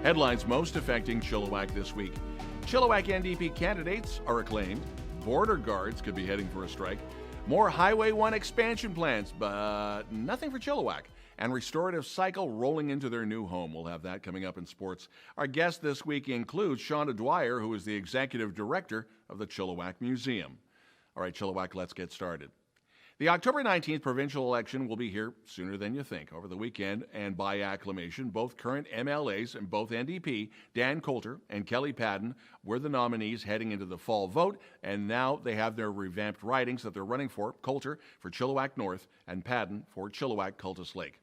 Headlines most affecting Chilliwack this week. Chilliwack NDP candidates are acclaimed. Border guards could be heading for a strike. More Highway 1 expansion plans, but nothing for Chilliwack. And Restorative Cycle rolling into their new home. We'll have that coming up in sports. Our guest this week includes Shawna Dwyer, who is the executive director of the Chilliwack Museum. All right, Chilliwack, let's get started. The October 19th provincial election will be here sooner than you think. Over the weekend, and by acclamation, both current MLAs and both NDP, Dan Coulter and Kelly Padden, were the nominees heading into the fall vote, and now they have their revamped ridings that they're running for, Coulter for Chilliwack North and Padden for Chilliwack Cultus Lake.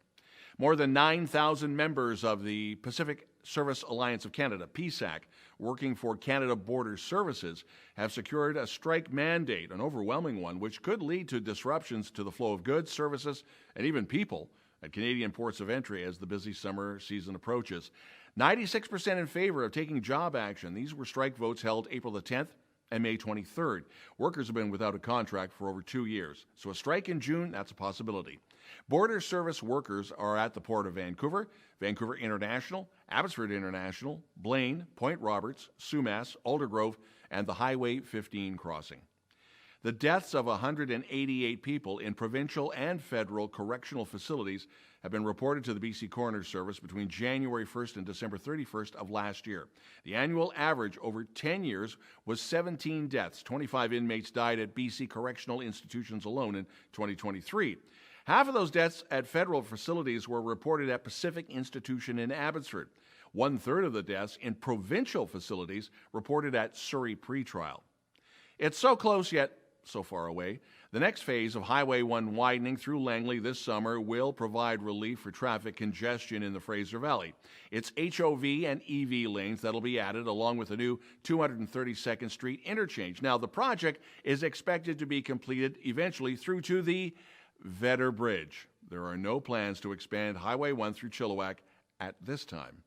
More than 9,000 members of the Pacific Service Alliance of Canada, PSAC, working for Canada Border Services, have secured a strike mandate, an overwhelming one, which could lead to disruptions to the flow of goods, services, and even people at Canadian ports of entry as the busy summer season approaches. 96% in favor of taking job action. These were strike votes held April the 10th and May 23rd. Workers have been without a contract for over 2 years, so a strike in June, that's a possibility. Border service workers are at the Port of Vancouver, Vancouver International, Abbotsford International, Blaine, Point Roberts, Sumas, Aldergrove, and the Highway 15 crossing. The deaths of 188 people in provincial and federal correctional facilities have been reported to the BC Coroner Service between January 1st and December 31st of last year. The annual average over 10 years was 17 deaths. 25 inmates died at BC correctional institutions alone in 2023. Half of those deaths at federal facilities were reported at Pacific Institution in Abbotsford. 1/3 of the deaths in provincial facilities reported at Surrey Pretrial. It's so close yet so far away. The next phase of Highway 1 widening through Langley this summer will provide relief for traffic congestion in the Fraser Valley. It's HOV and EV lanes that'll be added along with a new 232nd Street interchange. Now, the project is expected to be completed eventually through to the Vedder Bridge. There are no plans to expand Highway 1 through Chilliwack at this time.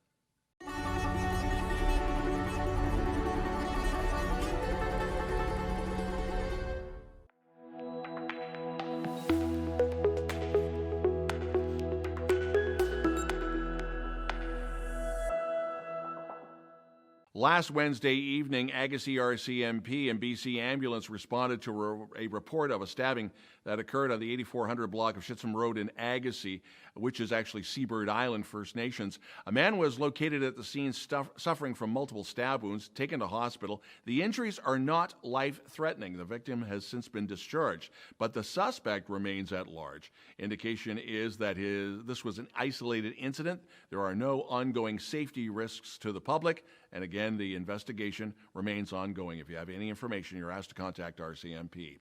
Last Wednesday evening, Agassiz RCMP and BC Ambulance responded to a report of a stabbing that occurred on the 8400 block of Shitsam Road in Agassiz, which is actually Seabird Island First Nations. A man was located at the scene suffering from multiple stab wounds, taken to hospital. The injuries are not life-threatening. The victim has since been discharged, but the suspect remains at large. Indication is that this was an isolated incident. There are no ongoing safety risks to the public. And again, the investigation remains ongoing. If you have any information, you're asked to contact RCMP.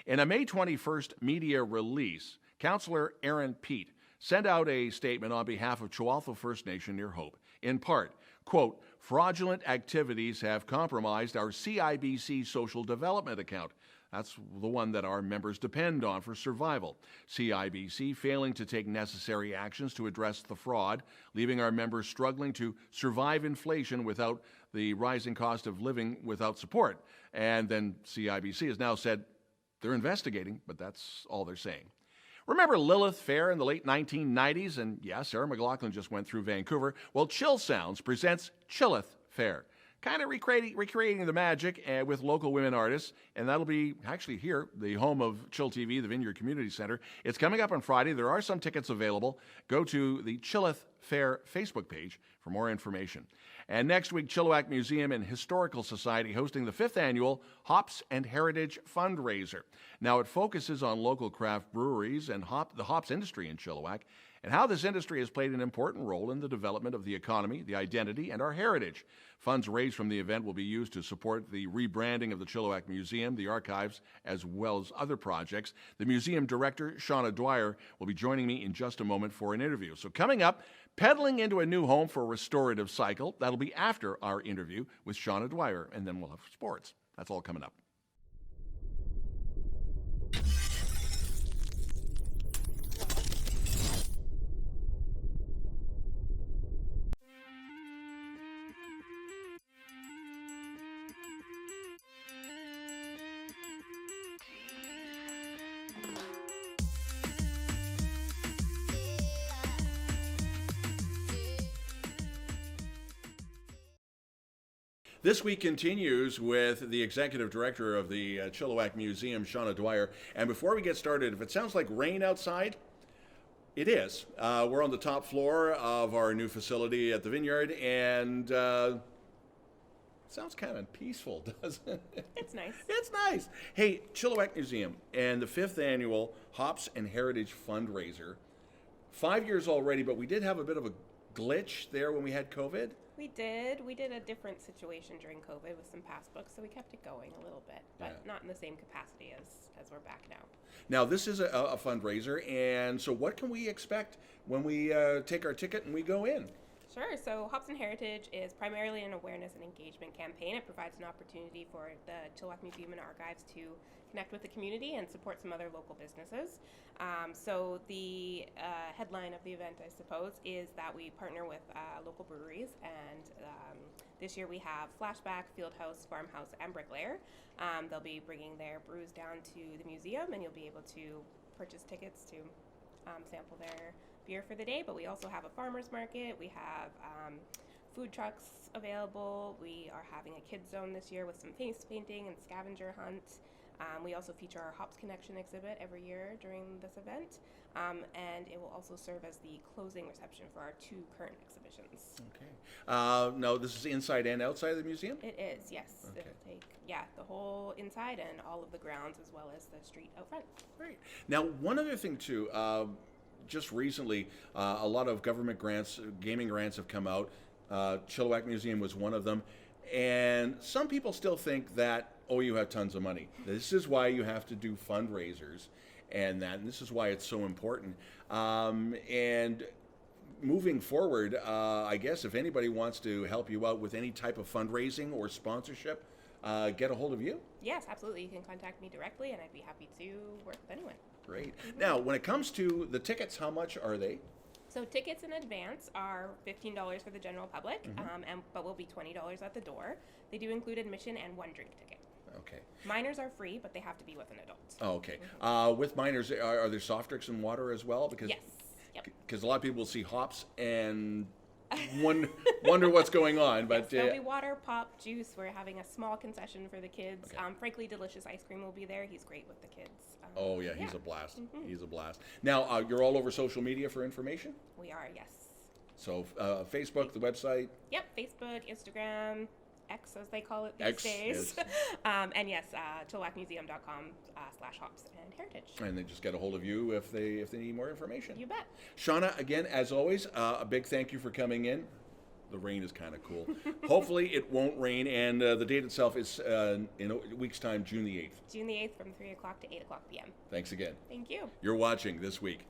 In a May 21st media release, Councillor Aaron Peat sent out a statement on behalf of Chillith First Nation near Hope. In part, quote, fraudulent activities have compromised our CIBC social development account. That's the one that our members depend on for survival. CIBC failing to take necessary actions to address the fraud, leaving our members struggling to survive inflation without the rising cost of living without support. And then CIBC has now said they're investigating, but that's all they're saying. Remember Lilith Fair in the late 1990s? And yes, Sarah McLaughlin just went through Vancouver. Well, Chill Sounds presents Chillith Fair. Kind of recreating the magic with local women artists, and that'll be actually here, the home of ChillTV, the Vineyard Community Center. It's coming up on Friday. There are some tickets available. Go to the Chillith Fair Facebook page for more information. And next week, Chilliwack Museum and Historical Society hosting the 5th annual Hops and Heritage Fundraiser. Now, it focuses on local craft breweries and the hops industry in Chilliwack, and how this industry has played an important role in the development of the economy, the identity, and our heritage. Funds raised from the event will be used to support the rebranding of the Chilliwack Museum, the archives, as well as other projects. The museum director, Shawna Dwyer, will be joining me in just a moment for an interview. So coming up, pedaling into a new home for Restorative Cycle. That'll be after our interview with Shawna Dwyer, and then we'll have sports. That's all coming up. This week continues with the executive director of the Chilliwack Museum, Shawna Dwyer. And before we get started, if it sounds like rain outside, it is. We're on the top floor of our new facility at the Vineyard, and it sounds kind of peaceful, doesn't it? It's nice. It's nice. Hey, Chilliwack Museum and the 5th annual Hops and Heritage fundraiser. 5 years already, but we did have a bit of a glitch there when we had COVID. We did. We did a different situation during COVID with some passbooks, so we kept it going a little bit, but not in the same capacity as we're back now. Now, this is a fundraiser, and so what can we expect when we take our ticket and we go in? Sure. So Hops and Heritage is primarily an awareness and engagement campaign. It provides an opportunity for the Chilliwack Museum and Archives to connect with the community and support some other local businesses. So the headline of the event, I suppose, is that we partner with local breweries, and this year we have Flashback, Fieldhouse, Farmhouse, and Bricklayer. They'll be bringing their brews down to the museum, and you'll be able to purchase tickets to sample their beer for the day. But we also have a farmer's market. We have food trucks available. We are having a kids zone this year with some face painting and scavenger hunt. We also feature our Hops Connection exhibit every year during this event, and it will also serve as the closing reception for our 2 current exhibitions. Okay. No, this is inside and outside of the museum? It is, yes. Okay. It'll take, the whole inside and all of the grounds, as well as the street out front. Great. Now, one other thing, too. Just recently, a lot of government grants, gaming grants have come out. Chilliwack Museum was one of them. And some people still think that, you have tons of money. This is why you have to do fundraisers and this is why it's so important. And moving forward, I guess if anybody wants to help you out with any type of fundraising or sponsorship, get a hold of you? Yes, absolutely. You can contact me directly, and I'd be happy to work with anyone. Great. Now, when it comes to the tickets, how much are they? So tickets in advance are $15 for the general public, but will be $20 at the door. They do include admission and 1 drink ticket. Okay. Minors are free, but they have to be with an adult. Oh, okay. With minors, are there soft drinks and water as well? Because yes. Yep. Because a lot of people will see hops and wonder what's going on. But yes, there'll be water, pop, juice. We're having a small concession for the kids. Okay. Frankly, delicious ice cream will be there. He's great with the kids. He's a blast. He's a blast. Now, you're all over social media for information? We are, yes. So Facebook, the website? Yep, Facebook, Instagram, X as they call it these days. Yes. And yes, chillwackmuseum.com/hops and heritage. And they just get a hold of you if they need more information. You bet. Shawna, again, as always, a big thank you for coming in. The rain is kind of cool. Hopefully it won't rain, and the date itself is in a week's time, June the 8th. June the 8th from 3 o'clock to 8 o'clock p.m. Thanks again. Thank you. You're watching This Week.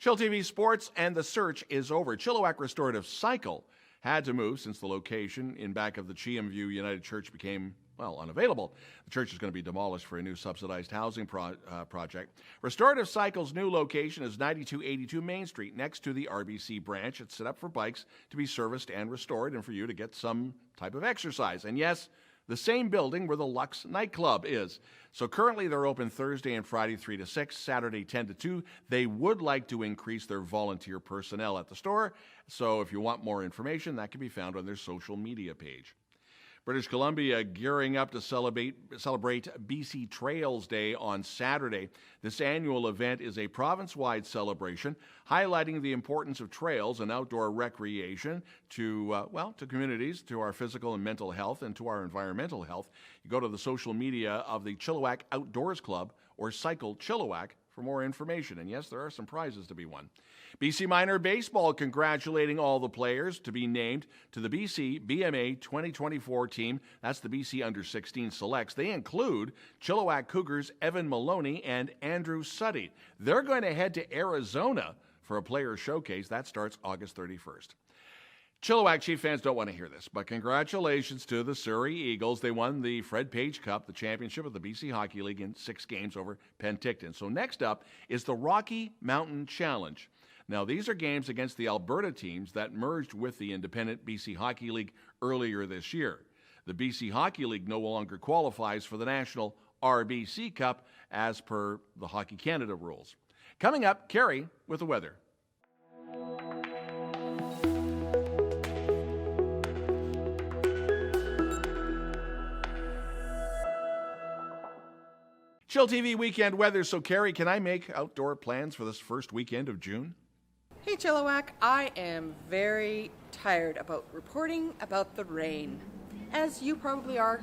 ChillTV Sports, and the search is over. Chilliwack Restorative Cycle had to move since the location in back of the View United Church became, unavailable. The church is going to be demolished for a new subsidized housing project. Restorative Cycle's new location is 9282 Main Street, next to the RBC branch. It's set up for bikes to be serviced and restored and for you to get some type of exercise. And yes, the same building where the Lux nightclub is. So currently they're open Thursday and Friday 3 to 6, Saturday 10 to 2. They would like to increase their volunteer personnel at the store. So if you want more information, that can be found on their social media page. British Columbia gearing up to celebrate BC Trails Day on Saturday. This annual event is a province-wide celebration highlighting the importance of trails and outdoor recreation to communities, to our physical and mental health, and to our environmental health. You go to the social media of the Chilliwack Outdoors Club or Cycle Chilliwack for more information. And yes, there are some prizes to be won. BC Minor Baseball congratulating all the players to be named to the BC BMA 2024 team. That's the BC Under-16 Selects. They include Chilliwack Cougars Evan Maloney and Andrew Suddy. They're going to head to Arizona for a player showcase. That starts August 31st. Chilliwack Chief fans don't want to hear this, but congratulations to the Surrey Eagles. They won the Fred Page Cup, the championship of the BC Hockey League, in 6 games over Penticton. So next up is the Rocky Mountain Challenge. Now, these are games against the Alberta teams that merged with the independent BC Hockey League earlier this year. The BC Hockey League no longer qualifies for the National RBC Cup, as per the Hockey Canada rules. Coming up, Cari with the weather. ChillTV weekend weather. So, Cari, can I make outdoor plans for this first weekend of June? Hey Chilliwack, I am very tired about reporting about the rain, as you probably are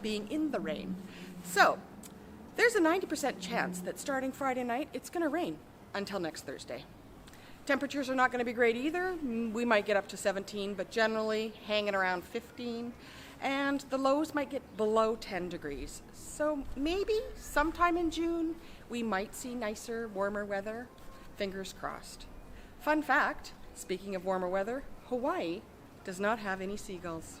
being in the rain. So, there's a 90% chance that starting Friday night, it's going to rain until next Thursday. Temperatures are not going to be great either. We might get up to 17, but generally hanging around 15. And the lows might get below 10 degrees. So maybe sometime in June, we might see nicer, warmer weather. Fingers crossed. Fun fact, speaking of warmer weather, Hawaii does not have any seagulls.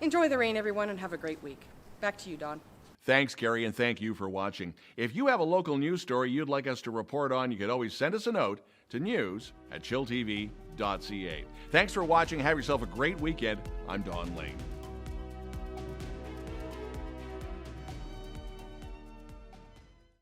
Enjoy the rain, everyone, and have a great week. Back to you, Don. Thanks, Cari, and thank you for watching. If you have a local news story you'd like us to report on, you could always send us a note to news@chilltv.ca. Thanks for watching. Have yourself a great weekend. I'm Don Lehn.